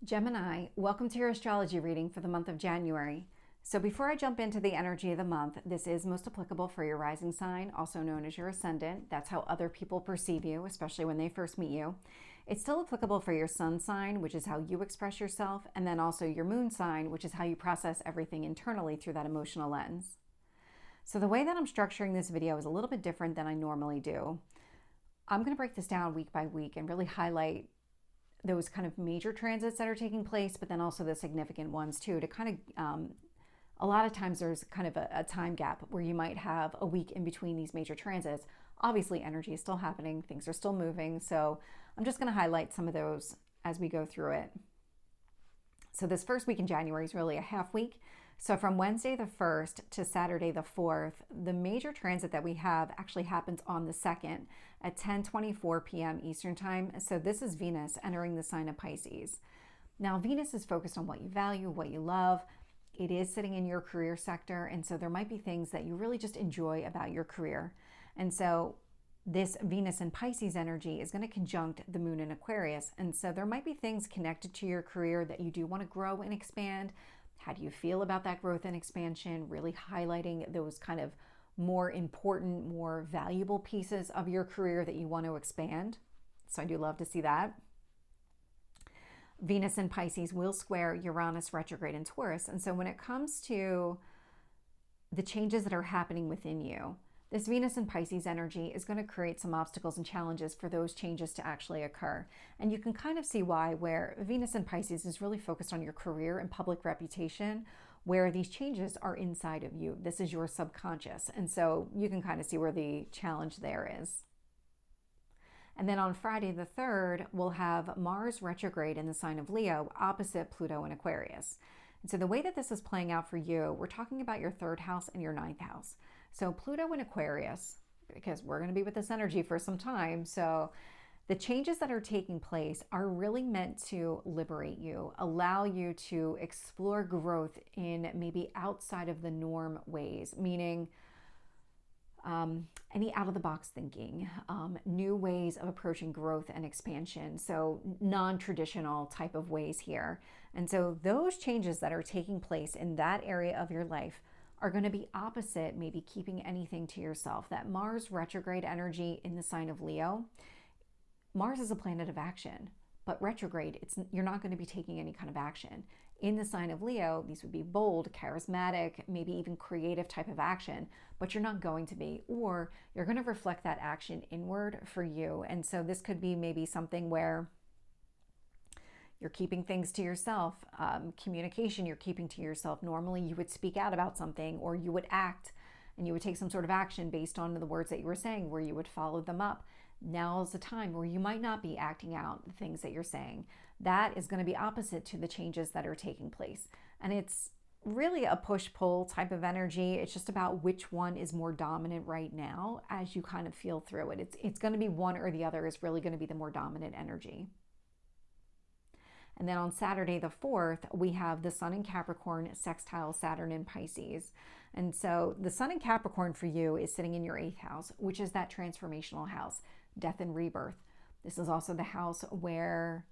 Gemini, welcome to your astrology reading for the month of January. So before I jump into the energy of the month, this is most applicable for your rising sign, also known as your ascendant. That's how other people perceive you, especially when they first meet you. It's still applicable for your sun sign, which is how you express yourself, and then also your moon sign, which is how you process everything internally through that emotional lens. So the way that I'm structuring this video is a little bit different than I normally do. I'm going to break this down week by week and really highlight those kind of major transits that are taking place, but then also the significant ones too, to kind of, a lot of times there's kind of a time gap where you might have a week in between these major transits. Obviously energy is still happening, things are still moving, so I'm just going to highlight some of those as we go through it. So this first week in January is really a half week. So from Wednesday the 1st to Saturday the 4th, the major transit that we have actually happens on the 2nd at 10:24 p.m. Eastern Time. So this is Venus entering the sign of Pisces. Now Venus is focused on what you value, what you love. It is sitting in your career sector, and so there might be things that you really just enjoy about your career. And so this Venus and Pisces energy is going to conjunct the moon in Aquarius. And so there might be things connected to your career that you do want to grow and expand. How do you feel about that growth and expansion? Really highlighting those kind of more important, more valuable pieces of your career that you want to expand. So I do love to see that. Venus and Pisces will square Uranus retrograde in Taurus. And so when it comes to the changes that are happening within you, this Venus and Pisces energy is going to create some obstacles and challenges for those changes to actually occur. And you can kind of see why, where Venus and Pisces is really focused on your career and public reputation, where these changes are inside of you. This is your subconscious. And so you can kind of see where the challenge there is. And then on Friday the 3rd, we'll have Mars retrograde in the sign of Leo, opposite Pluto in Aquarius. And so the way that this is playing out for you, we're talking about your 3rd house and your 9th house. So Pluto in Aquarius, because we're going to be with this energy for some time. So the changes that are taking place are really meant to liberate you, allow you to explore growth in maybe outside of the norm ways, meaning any out-of-the-box thinking, new ways of approaching growth and expansion, so non-traditional type of ways here. And so those changes that are taking place in that area of your life are going to be opposite maybe keeping anything to yourself. That Mars retrograde energy in the sign of Leo, Mars is a planet of action, but retrograde, you're not going to be taking any kind of action. In the sign of Leo, these would be bold, charismatic, maybe even creative type of action, but you're not going to be, or you're going to reflect that action inward for you. And so this could be maybe something where you're keeping things to yourself, communication you're keeping to yourself. Normally you would speak out about something, or you would act and you would take some sort of action based on the words that you were saying, where you would follow them up. Now is the time where you might not be acting out the things that you're saying. That is going to be opposite to the changes that are taking place. And it's really a push-pull type of energy. It's just about which one is more dominant right now as you kind of feel through it. It's going to be one or the other is really going to be the more dominant energy. And then on Saturday the 4th, we have the Sun in Capricorn sextile Saturn in Pisces. And so the Sun in Capricorn for you is sitting in your 8th house, which is that transformational house, death and rebirth. This is also the house where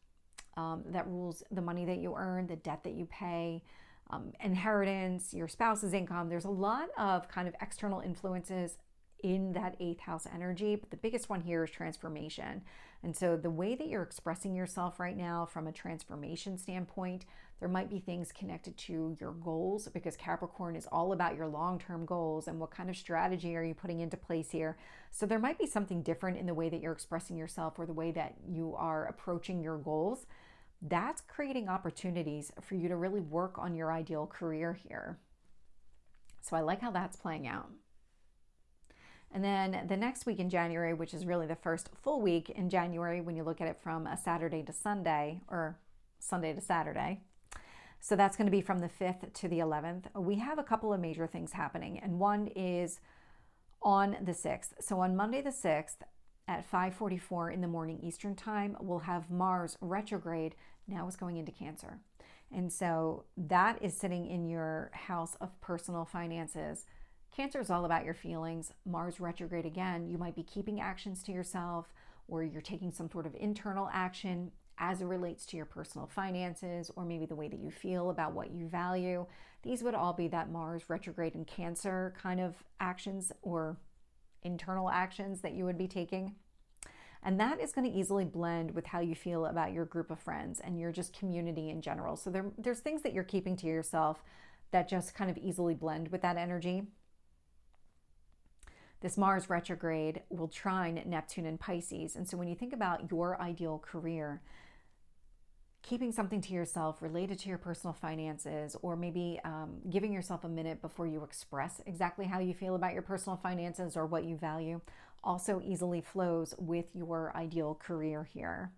that rules the money that you earn, the debt that you pay, inheritance, your spouse's income. There's a lot of kind of external influences in that 8th house energy, but the biggest one here is transformation. And so the way that you're expressing yourself right now from a transformation standpoint, there might be things connected to your goals, because Capricorn is all about your long-term goals and what kind of strategy are you putting into place here. So there might be something different in the way that you're expressing yourself or the way that you are approaching your goals. That's creating opportunities for you to really work on your ideal career here. So I like how that's playing out. And then the next week in January, which is really the first full week in January when you look at it from a Saturday to Sunday, or Sunday to Saturday. So that's going to be from the 5th to the 11th. We have a couple of major things happening, and one is on the 6th. So on Monday the 6th at 5:44 in the morning Eastern Time, we'll have Mars retrograde. Now it's going into Cancer. And so that is sitting in your house of personal finances. Cancer is all about your feelings. Mars retrograde again, you might be keeping actions to yourself, or you're taking some sort of internal action as it relates to your personal finances, or maybe the way that you feel about what you value. These would all be that Mars retrograde in Cancer kind of actions or internal actions that you would be taking. And that is going to easily blend with how you feel about your group of friends and your just community in general. So there's things that you're keeping to yourself that just kind of easily blend with that energy. This Mars retrograde will trine Neptune in Pisces. And so when you think about your ideal career, keeping something to yourself related to your personal finances, or maybe giving yourself a minute before you express exactly how you feel about your personal finances or what you value, also easily flows with your ideal career here.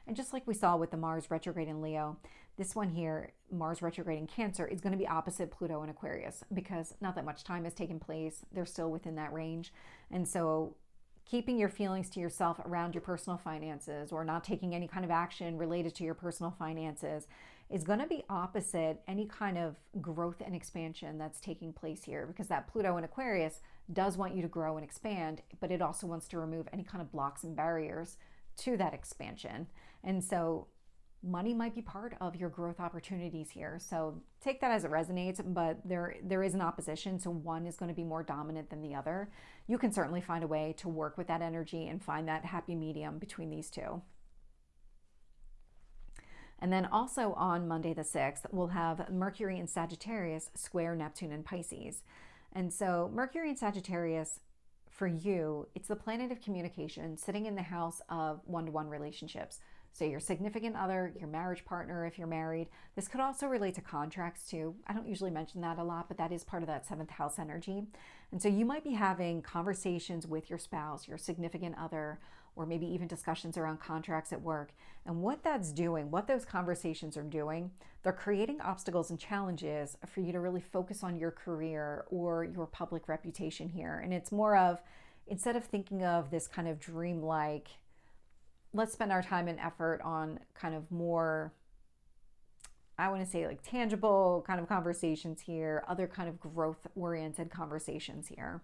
And just like we saw with the Mars retrograde in Leo, this one here, Mars retrograde in Cancer, is going to be opposite Pluto in Aquarius, because not that much time has taken place. They're still within that range. And so keeping your feelings to yourself around your personal finances, or not taking any kind of action related to your personal finances, is going to be opposite any kind of growth and expansion that's taking place here, because that Pluto in Aquarius does want you to grow and expand, but it also wants to remove any kind of blocks and barriers to that expansion. And so money might be part of your growth opportunities here. So take that as it resonates, but there is an opposition. So one is going to be more dominant than the other. You can certainly find a way to work with that energy and find that happy medium between these two. And then also on Monday the 6th, we'll have Mercury in Sagittarius square Neptune in Pisces. And so Mercury in Sagittarius, for you, it's the planet of communication sitting in the house of one-to-one relationships. So your significant other, your marriage partner, if you're married. This could also relate to contracts too. I don't usually mention that a lot, but that is part of that 7th house energy. And so you might be having conversations with your spouse, your significant other, or maybe even discussions around contracts at work. And what that's doing, what those conversations are doing, they're creating obstacles and challenges for you to really focus on your career or your public reputation here. And it's more of, instead of thinking of this kind of dreamlike, let's spend our time and effort on kind of more, I want to say like tangible kind of conversations here, other kind of growth-oriented conversations here.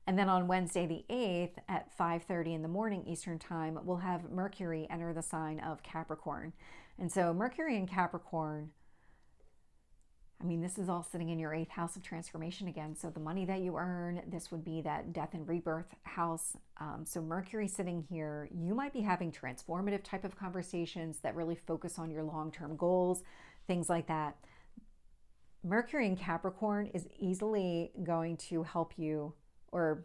And then on Wednesday the 8th at 5:30 in the morning Eastern Time, we'll have Mercury enter the sign of Capricorn. And so Mercury in Capricorn, I mean, this is all sitting in your 8th house of transformation again. So the money that you earn, this would be that death and rebirth house. So Mercury sitting here, you might be having transformative type of conversations that really focus on your long-term goals, things like that. Mercury in Capricorn is easily going to help you, or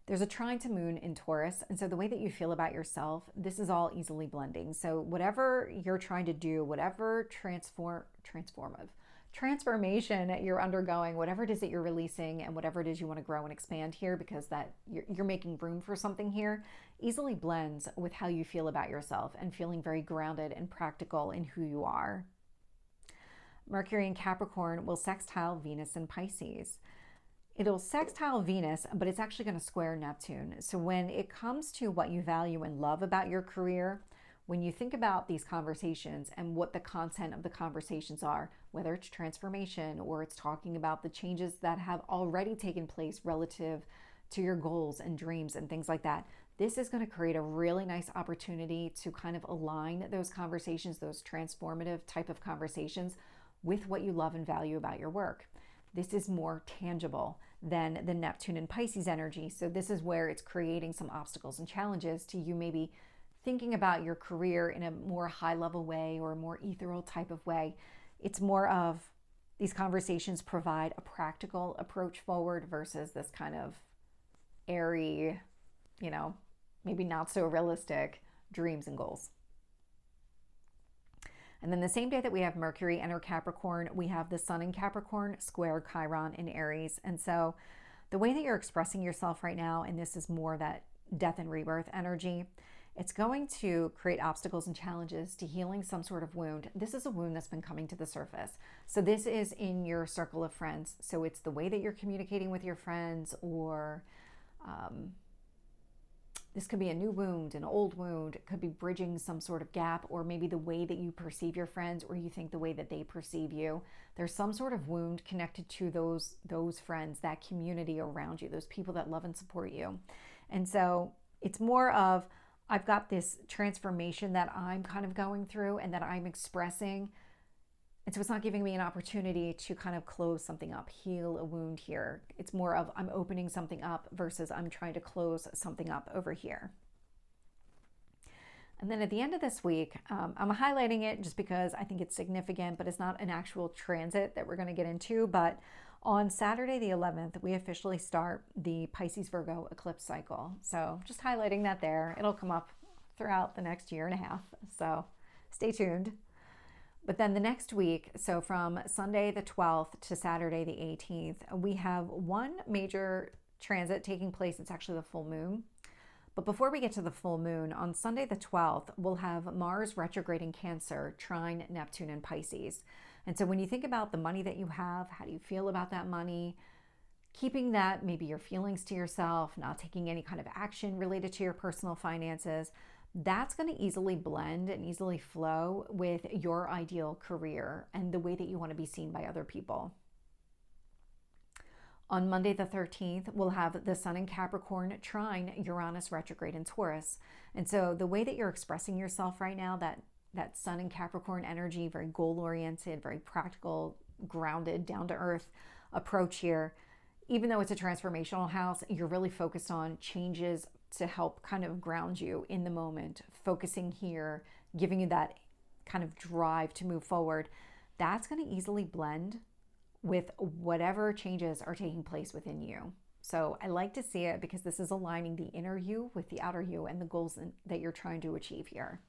there's a trine to Moon in Taurus. And so the way that you feel about yourself, this is all easily blending. So whatever you're trying to do, whatever transformation you're undergoing, whatever it is that you're releasing, and whatever it is you want to grow and expand here, because that you're making room for something here, easily blends with how you feel about yourself and feeling very grounded and practical in who you are. Mercury in Capricorn will sextile Venus in Pisces. It'll sextile Venus, but it's actually going to square Neptune. So when it comes to what you value and love about your career, when you think about these conversations and what the content of the conversations are, whether it's transformation or it's talking about the changes that have already taken place relative to your goals and dreams and things like that, this is going to create a really nice opportunity to kind of align those conversations, those transformative type of conversations, with what you love and value about your work. This is more tangible than the Neptune and Pisces energy. So this is where it's creating some obstacles and challenges to you maybe thinking about your career in a more high level way or a more ethereal type of way. It's more of these conversations provide a practical approach forward versus this kind of airy, maybe not so realistic dreams and goals. And then the same day that we have Mercury enter Capricorn, we have the Sun in Capricorn square Chiron in Aries. And so the way that you're expressing yourself right now, and this is more that death and rebirth energy, it's going to create obstacles and challenges to healing some sort of wound. This is a wound that's been coming to the surface. So this is in your circle of friends. So it's the way that you're communicating with your friends, or this could be a new wound, an old wound. It could be bridging some sort of gap, or maybe the way that you perceive your friends, or you think the way that they perceive you. There's some sort of wound connected to those friends, that community around you, those people that love and support you. And so It's more of, I've got this transformation that I'm kind of going through and that I'm expressing. And so it's not giving me an opportunity to kind of close something up, heal a wound here. It's more of I'm opening something up versus I'm trying to close something up over here. And then at the end of this week, I'm highlighting it just because I think it's significant, but it's not an actual transit that we're going to get into. But on Saturday the 11th, we officially start the Pisces Virgo eclipse cycle. So just highlighting that there. It'll come up throughout the next year and a half. So stay tuned. But then the next week, so from Sunday the 12th to Saturday the 18th, we have one major transit taking place. It's actually the full moon. But before we get to the full moon, on Sunday the 12th, we'll have Mars retrograde in Cancer, trine Neptune in Pisces. And so when you think about the money that you have, how do you feel about that money? Keeping that, maybe your feelings to yourself, not taking any kind of action related to your personal finances, that's going to easily blend and easily flow with your ideal career and the way that you want to be seen by other people. On Monday the 13th, we'll have the Sun in Capricorn trine Uranus retrograde in Taurus. And so the way that you're expressing yourself right now, that Sun in Capricorn energy, very goal-oriented, very practical, grounded, down-to-earth approach here, even though it's a transformational house, you're really focused on changes to help kind of ground you in the moment, focusing here, giving you that kind of drive to move forward. That's going to easily blend with whatever changes are taking place within you. So I like to see it because this is aligning the inner you with the outer you and the goals that you're trying to achieve here.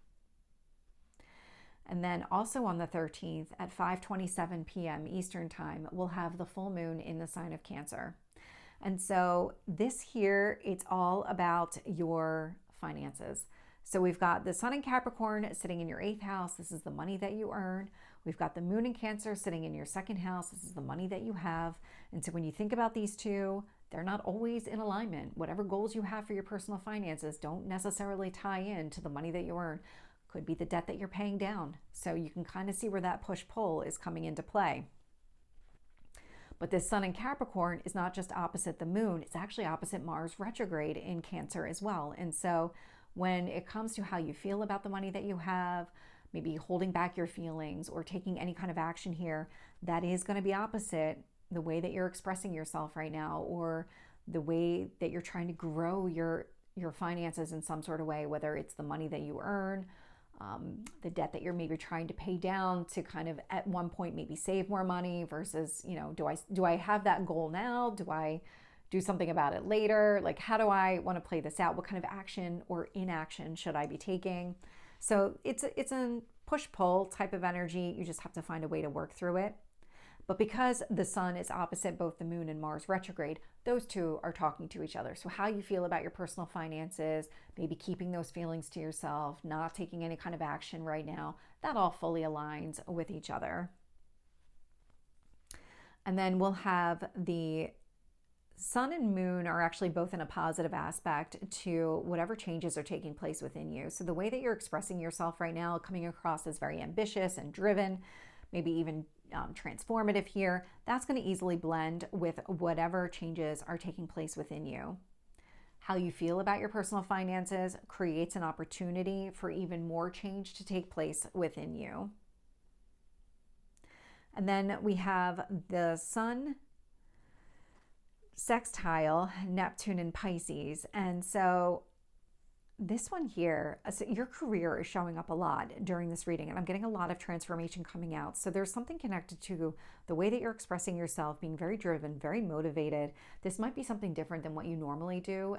And then also on the 13th at 5:27 p.m. Eastern time, we'll have the full moon in the sign of Cancer. And so this here, it's all about your finances. So we've got the Sun in Capricorn sitting in your 8th house. This is the money that you earn. We've got the moon in Cancer sitting in your 2nd house. This is the money that you have. And so when you think about these two, they're not always in alignment. Whatever goals you have for your personal finances don't necessarily tie in to the money that you earn. Could be the debt that you're paying down. So you can kind of see where that push-pull is coming into play. But this Sun in Capricorn is not just opposite the moon, it's actually opposite Mars retrograde in Cancer as well. And so when it comes to how you feel about the money that you have, maybe holding back your feelings or taking any kind of action here, that is going to be opposite the way that you're expressing yourself right now, or the way that you're trying to grow your finances in some sort of way, whether it's the money that you earn, the debt that you're maybe trying to pay down to kind of at one point maybe save more money versus, do I have that goal now? Do I do something about it later? Like, how do I want to play this out? What kind of action or inaction should I be taking? So it's a push-pull type of energy. You just have to find a way to work through it. But because the Sun is opposite both the moon and Mars retrograde, those two are talking to each other. So how you feel about your personal finances, maybe keeping those feelings to yourself, not taking any kind of action right now, that all fully aligns with each other. And then we'll have the Sun and Moon are actually both in a positive aspect to whatever changes are taking place within you. So the way that you're expressing yourself right now, coming across as very ambitious and driven, maybe even transformative here, that's going to easily blend with whatever changes are taking place within you. How you feel about your personal finances creates an opportunity for even more change to take place within you. And then we have the Sun sextile Neptune in Pisces. And so this one here, so your career is showing up a lot during this reading, and I'm getting a lot of transformation coming out. So there's something connected to the way that you're expressing yourself, being very driven, very motivated. This might be something different than what you normally do.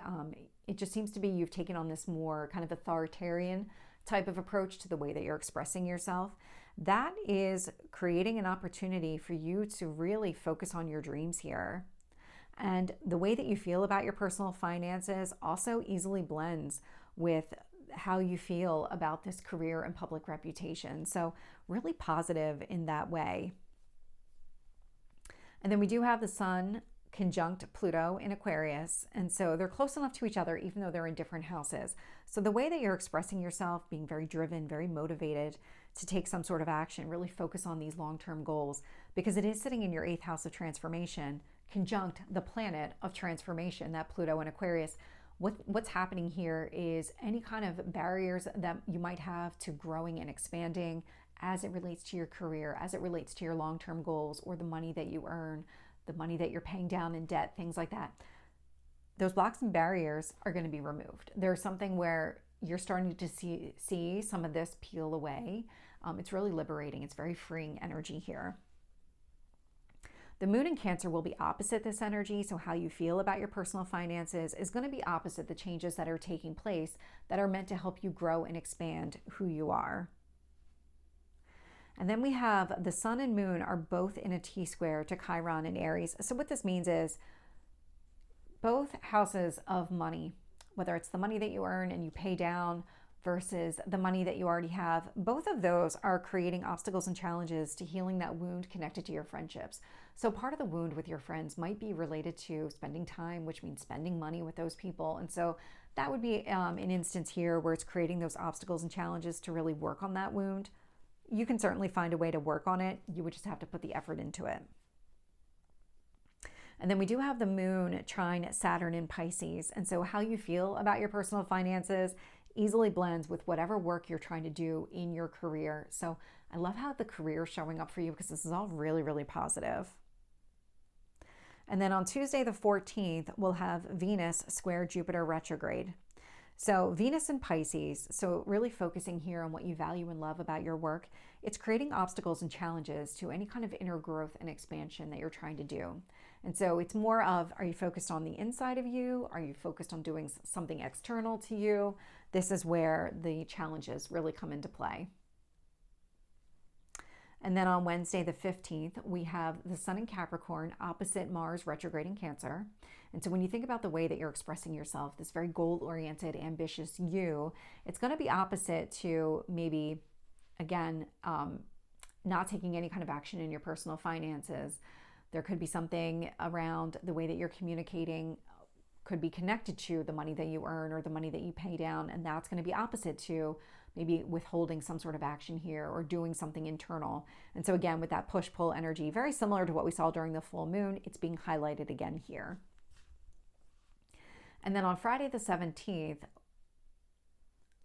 It just seems to be you've taken on this more kind of authoritarian type of approach to the way that you're expressing yourself. That is creating an opportunity for you to really focus on your dreams here. And the way that you feel about your personal finances also easily blends with how you feel about this career and public reputation. So really positive in that way. And then we do have the Sun conjunct Pluto in Aquarius. And so they're close enough to each other, even though they're in different houses. So the way that you're expressing yourself, being very driven, very motivated to take some sort of action, really focus on these long-term goals, because it is sitting in your 8th house of transformation, conjunct the planet of transformation, that Pluto in Aquarius. What's happening here is any kind of barriers that you might have to growing and expanding as it relates to your career, as it relates to your long-term goals, or the money that you earn, the money that you're paying down in debt, things like that. Those blocks and barriers are going to be removed. There's something where you're starting to see some of this peel away. It's really liberating. It's very freeing energy here. The moon in Cancer will be opposite this energy, so how you feel about your personal finances is going to be opposite the changes that are taking place that are meant to help you grow and expand who you are. And then we have the sun and moon are both in a T-square to Chiron and Aries. So what this means is both houses of money, whether it's the money that you earn and you pay down versus the money that you already have, both of those are creating obstacles and challenges to healing that wound connected to your friendships. So part of the wound with your friends might be related to spending time, which means spending money with those people. And so that would be an instance here where it's creating those obstacles and challenges to really work on that wound. You can certainly find a way to work on it. You would just have to put the effort into it. And then we do have the moon trine Saturn in Pisces. And so how you feel about your personal finances easily blends with whatever work you're trying to do in your career. So I love how the career is showing up for you because this is all really, really positive. And then on Tuesday the 14th, we'll have Venus square Jupiter retrograde. So Venus in Pisces, so really focusing here on what you value and love about your work. It's creating obstacles and challenges to any kind of inner growth and expansion that you're trying to do. And so it's more of, are you focused on the inside of you? Are you focused on doing something external to you? This is where the challenges really come into play. And then on Wednesday, the 15th, we have the sun in Capricorn opposite Mars retrograde in Cancer. And so when you think about the way that you're expressing yourself, this very goal-oriented, ambitious you, it's going to be opposite to maybe, again, not taking any kind of action in your personal finances. There could be something around the way that you're communicating could be connected to the money that you earn or the money that you pay down. And that's going to be opposite to maybe withholding some sort of action here or doing something internal. And so again, with that push-pull energy, very similar to what we saw during the full moon, it's being highlighted again here. And then on Friday the 17th,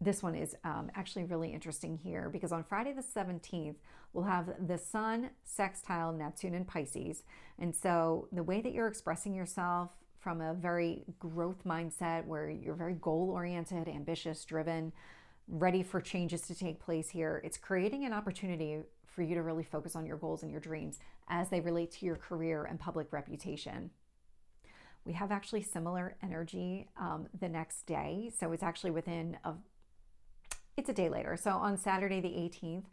this one is actually really interesting here because on Friday the 17th, we'll have the sun sextile Neptune in Pisces. And so the way that you're expressing yourself from a very growth mindset where you're very goal-oriented, ambitious, driven, ready for changes to take place here, it's creating an opportunity for you to really focus on your goals and your dreams as they relate to your career and public reputation. We have actually similar energy the next day. So it's actually it's a day later. So on Saturday the 18th,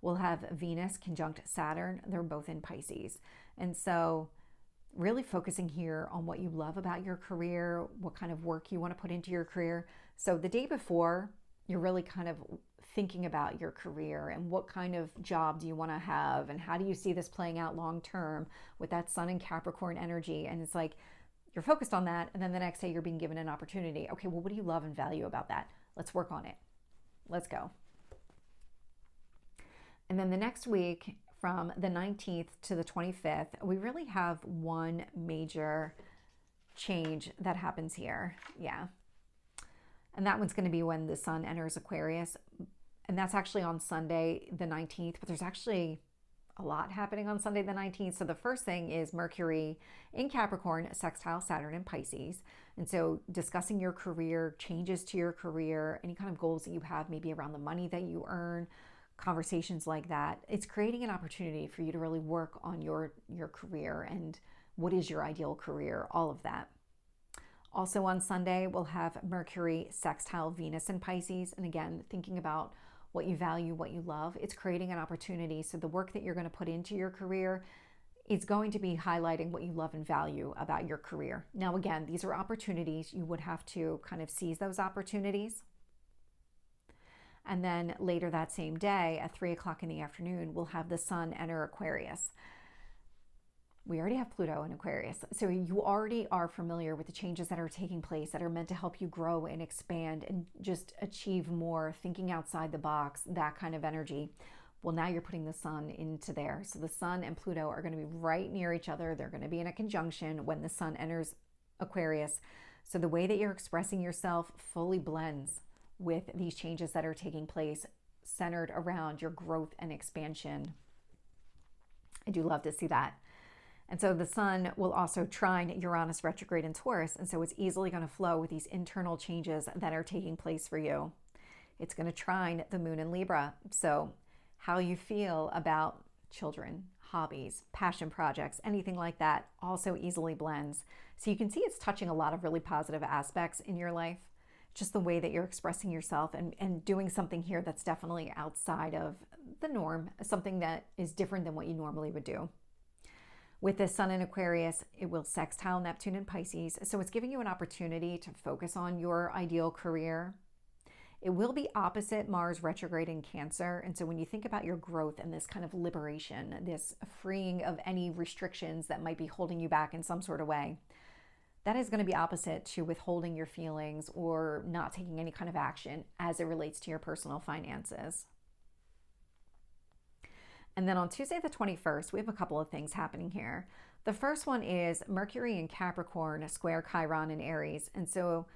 we'll have Venus conjunct Saturn. They're both in Pisces. And so really focusing here on what you love about your career, what kind of work you want to put into your career. So the day before, you're really kind of thinking about your career and what kind of job do you want to have and how do you see this playing out long term with that sun and Capricorn energy. And it's like you're focused on that, and then the next day you're being given an opportunity. Okay, well, what do you love and value about that? Let's work on it. Let's go. And then the next week, from the 19th to the 25th, we really have one major change that happens here. Yeah. And that one's going to be when the sun enters Aquarius. And that's actually on Sunday, the 19th. But there's actually a lot happening on Sunday, the 19th. So the first thing is Mercury in Capricorn, sextile Saturn in Pisces. And so discussing your career, changes to your career, any kind of goals that you have, maybe around the money that you earn, conversations like that. It's creating an opportunity for you to really work on your career and what is your ideal career, all of that. Also on Sunday, we'll have Mercury sextile Venus in Pisces. And again, thinking about what you value, what you love, it's creating an opportunity. So the work that you're going to put into your career is going to be highlighting what you love and value about your career. Now, again, these are opportunities. You would have to kind of seize those opportunities. And then later that same day at 3 o'clock in the afternoon, we'll have the sun enter Aquarius. We already have Pluto in Aquarius. So you already are familiar with the changes that are taking place that are meant to help you grow and expand and just achieve more, thinking outside the box, that kind of energy. Well, now you're putting the sun into there. So the sun and Pluto are going to be right near each other. They're going to be in a conjunction when the sun enters Aquarius. So the way that you're expressing yourself fully blends with these changes that are taking place centered around your growth and expansion. I do love to see that. And so the sun will also trine Uranus retrograde in Taurus. And so it's easily going to flow with these internal changes that are taking place for you. It's going to trine the moon in Libra. So how you feel about children, hobbies, passion projects, anything like that also easily blends. So you can see it's touching a lot of really positive aspects in your life. Just the way that you're expressing yourself and doing something here that's definitely outside of the norm, something that is different than what you normally would do. With the sun in Aquarius, it will sextile Neptune in Pisces. So it's giving you an opportunity to focus on your ideal career. It will be opposite Mars retrograde in Cancer. And so when you think about your growth and this kind of liberation, this freeing of any restrictions that might be holding you back in some sort of way, that is going to be opposite to withholding your feelings or not taking any kind of action as it relates to your personal finances. And then on Tuesday the 21st, we have a couple of things happening here. The first one is Mercury in Capricorn square Chiron in Aries. And so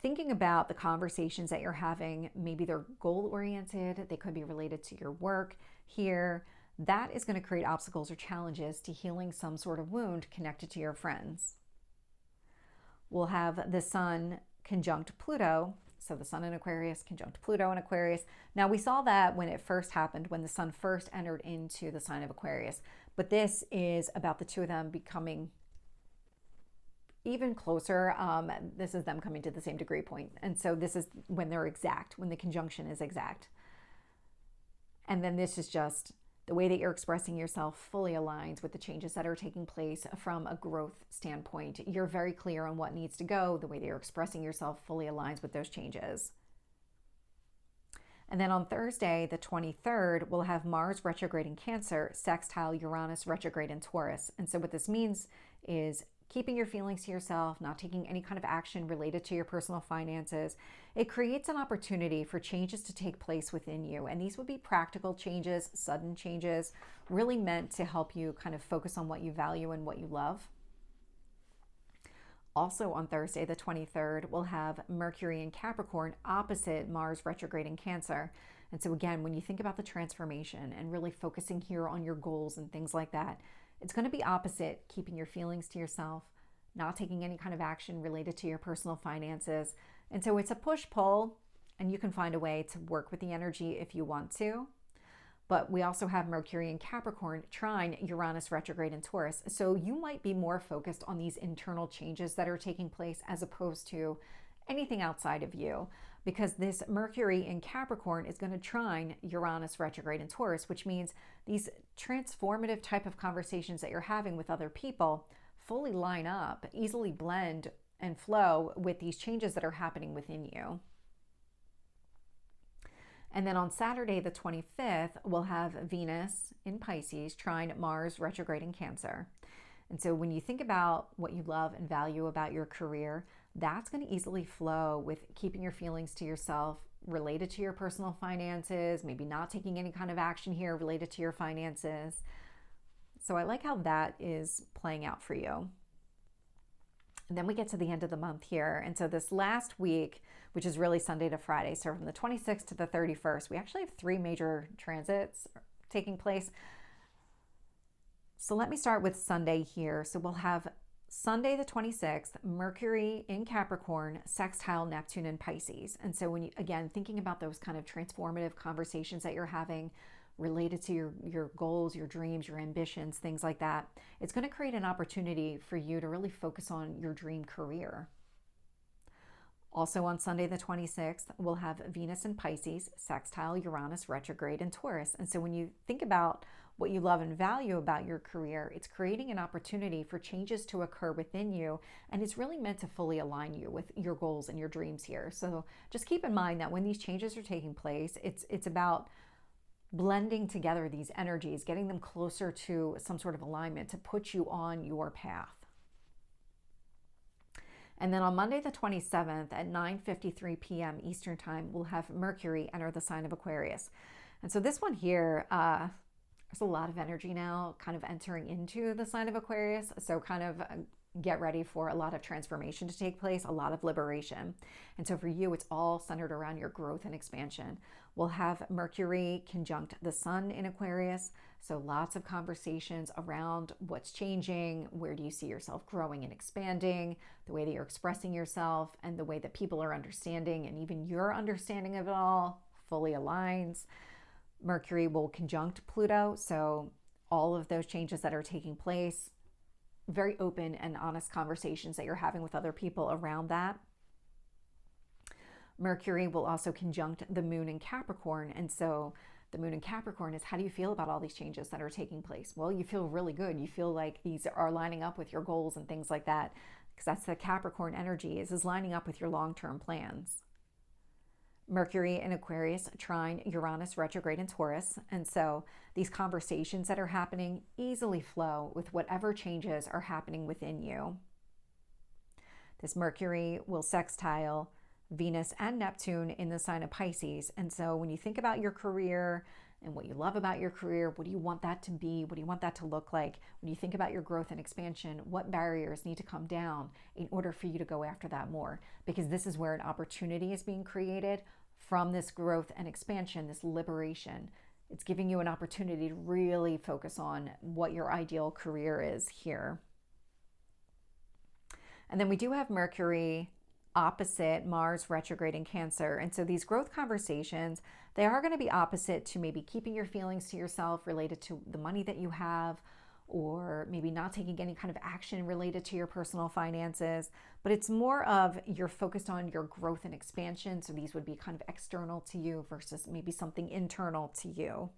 thinking about the conversations that you're having, maybe they're goal-oriented, they could be related to your work here. That is going to create obstacles or challenges to healing some sort of wound connected to your friends. We'll have the sun conjunct Pluto. So the sun in Aquarius conjunct Pluto in Aquarius. Now we saw that when it first happened, when the sun first entered into the sign of Aquarius. But this is about the two of them becoming even closer. This is them coming to the same degree point. And so this is when they're exact, when the conjunction is exact. And then this is just the way that you're expressing yourself fully aligns with the changes that are taking place from a growth standpoint. You're very clear on what needs to go. The way that you're expressing yourself fully aligns with those changes. And then on Thursday, the 23rd, we'll have Mars retrograde in Cancer, sextile Uranus retrograde in Taurus. And so what this means is keeping your feelings to yourself, not taking any kind of action related to your personal finances. It creates an opportunity for changes to take place within you. And these would be practical changes, sudden changes, really meant to help you kind of focus on what you value and what you love. Also on Thursday, the 23rd, we'll have Mercury in Capricorn opposite Mars retrograde in Cancer. And so again, when you think about the transformation and really focusing here on your goals and things like that, it's going to be opposite keeping your feelings to yourself, not taking any kind of action related to your personal finances. And so it's a push-pull, and you can find a way to work with the energy if you want to. But we also have Mercury in Capricorn trine Uranus retrograde in Taurus. So you might be more focused on these internal changes that are taking place as opposed to anything outside of you, because this Mercury in Capricorn is going to trine Uranus retrograde in Taurus, which means these transformative type of conversations that you're having with other people fully line up, easily blend and flow with these changes that are happening within you. And then on Saturday, the 25th, we'll have Venus in Pisces trine Mars retrograde in Cancer. And so when you think about what you love and value about your career, that's going to easily flow with keeping your feelings to yourself related to your personal finances, maybe not taking any kind of action here related to your finances. So I like how that is playing out for you. And then we get to the end of the month here. And so this last week, which is really Sunday to Friday, so from the 26th to the 31st, we actually have 3 major transits taking place. So let me start with Sunday here. So we'll have Sunday the 26th, Mercury in Capricorn, sextile Neptune in Pisces. And so when you, again, thinking about those kind of transformative conversations that you're having related to your goals, your dreams, your ambitions, things like that, it's going to create an opportunity for you to really focus on your dream career. Also on Sunday the 26th, we'll have Venus in Pisces, sextile Uranus retrograde in Taurus. And so when you think about what you love and value about your career, it's creating an opportunity for changes to occur within you, and it's really meant to fully align you with your goals and your dreams here. So just keep in mind that when these changes are taking place, it's about blending together these energies, getting them closer to some sort of alignment to put you on your path. And then on Monday the 27th at 9:53 p.m. Eastern Time, we'll have Mercury enter the sign of Aquarius. And so this one here, there's a lot of energy now kind of entering into the sign of Aquarius. So kind of get ready for a lot of transformation to take place, a lot of liberation. And so for you, it's all centered around your growth and expansion. We'll have Mercury conjunct the Sun in Aquarius. So lots of conversations around what's changing, where do you see yourself growing and expanding, the way that you're expressing yourself, and the way that people are understanding, and even your understanding of it all fully aligns. Mercury will conjunct Pluto. So all of those changes that are taking place, very open and honest conversations that you're having with other people around that. Mercury will also conjunct the moon in Capricorn. And so the moon in Capricorn is, how do you feel about all these changes that are taking place? Well, you feel really good. You feel like these are lining up with your goals and things like that, because that's the Capricorn energy, is lining up with your long-term plans. Mercury in Aquarius trine Uranus retrograde in Taurus. And so these conversations that are happening easily flow with whatever changes are happening within you. This Mercury will sextile Venus and Neptune in the sign of Pisces. And so when you think about your career and what you love about your career, what do you want that to be? What do you want that to look like? When you think about your growth and expansion, what barriers need to come down in order for you to go after that more? Because this is where an opportunity is being created from this growth and expansion, this liberation. It's giving you an opportunity to really focus on what your ideal career is here. And then we do have Mercury opposite Mars retrograde in Cancer. And so these growth conversations, they are going to be opposite to maybe keeping your feelings to yourself related to the money that you have, or maybe not taking any kind of action related to your personal finances, but it's more of you're focused on your growth and expansion. So these would be kind of external to you versus maybe something internal to you.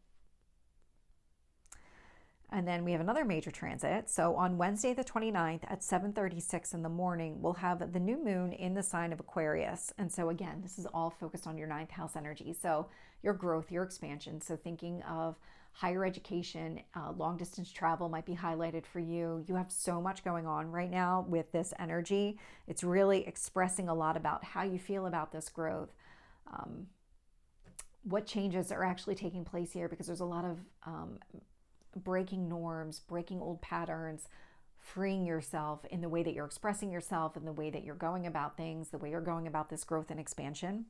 And then we have another major transit. So on Wednesday, the 29th at 7:36 in the morning, we'll have the new moon in the sign of Aquarius. And so again, this is all focused on your ninth house energy. So your growth, your expansion. So thinking of higher education, long distance travel might be highlighted for you. You have so much going on right now with this energy. It's really expressing a lot about how you feel about this growth. What changes are actually taking place here, because there's a lot of breaking norms, breaking old patterns, freeing yourself in the way that you're expressing yourself, in the way that you're going about things, the way you're going about this growth and expansion.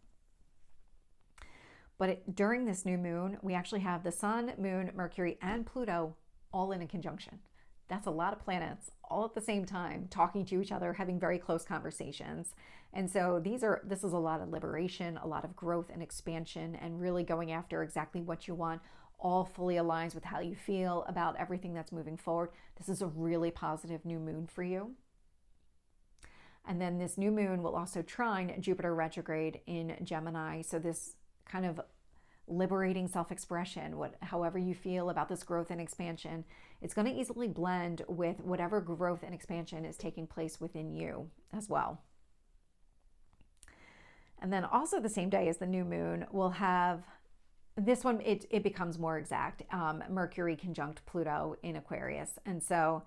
But during this new moon, we actually have the Sun, Moon, Mercury, and Pluto all in a conjunction. That's a lot of planets all at the same time, talking to each other, having very close conversations. And so this is a lot of liberation, a lot of growth and expansion, and really going after exactly what you want. All fully aligns with how you feel about everything that's moving forward. This is a really positive new moon for you. And then this new moon will also trine Jupiter retrograde in Gemini. So this kind of liberating self-expression, however you feel about this growth and expansion, it's going to easily blend with whatever growth and expansion is taking place within you as well. And then also the same day as the new moon, we'll have this one, it becomes more exact. Mercury conjunct Pluto in Aquarius. And so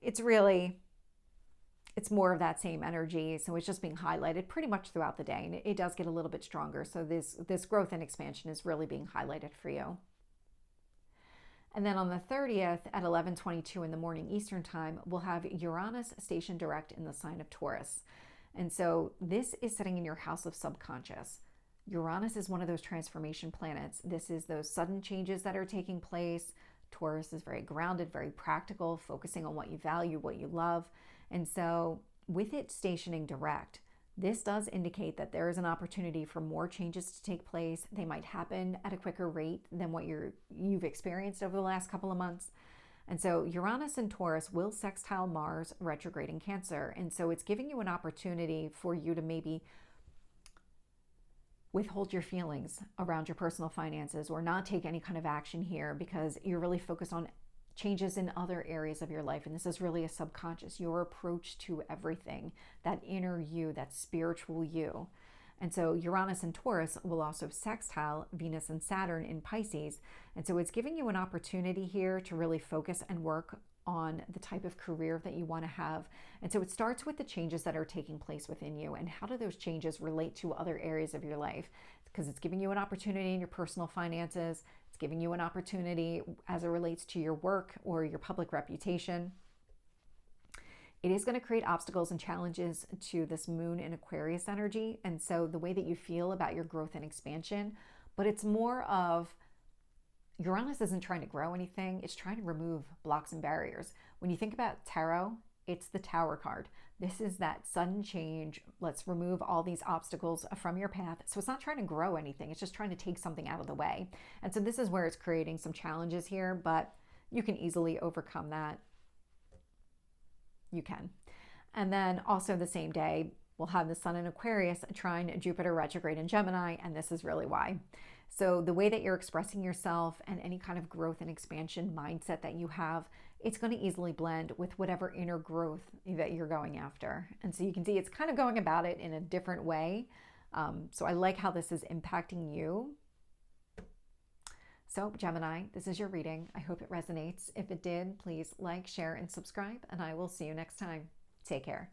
it's more of that same energy. So it's just being highlighted pretty much throughout the day. And it does get a little bit stronger. So this growth and expansion is really being highlighted for you. And then on the 30th at 11:22 in the morning Eastern time, we'll have Uranus stationed direct in the sign of Taurus. And so this is sitting in your house of subconscious. Uranus is one of those transformation planets. This is those sudden changes that are taking place. Taurus is very grounded, very practical, focusing on what you value, what you love. And so with it stationing direct, this does indicate that there is an opportunity for more changes to take place. They might happen at a quicker rate than what you've experienced over the last couple of months. And so Uranus and Taurus will sextile Mars retrograde in Cancer. And so it's giving you an opportunity for you to maybe withhold your feelings around your personal finances or not take any kind of action here, because you're really focused on changes in other areas of your life. And this is really a subconscious, your approach to everything, that inner you, that spiritual you. And so Uranus and Taurus will also sextile Venus and Saturn in Pisces. And so it's giving you an opportunity here to really focus and work on the type of career that you want to have. And so it starts with the changes that are taking place within you, and how do those changes relate to other areas of your life? Because it's giving you an opportunity in your personal finances. It's giving you an opportunity as it relates to your work or your public reputation. It is going to create obstacles and challenges to this moon in Aquarius energy. And so the way that you feel about your growth and expansion, but it's more of Uranus isn't trying to grow anything. It's trying to remove blocks and barriers. When you think about tarot, it's the Tower card. This is that sudden change. Let's remove all these obstacles from your path. So it's not trying to grow anything. It's just trying to take something out of the way. And so this is where it's creating some challenges here, but you can easily overcome that. You can. And then also the same day, we'll have the Sun in Aquarius trine Jupiter retrograde in Gemini, and this is really why. So the way that you're expressing yourself and any kind of growth and expansion mindset that you have, it's going to easily blend with whatever inner growth that you're going after. And so you can see it's kind of going about it in a different way. So I like how this is impacting you. So Gemini, this is your reading. I hope it resonates. If it did, please like, share, and subscribe, and I will see you next time. Take care.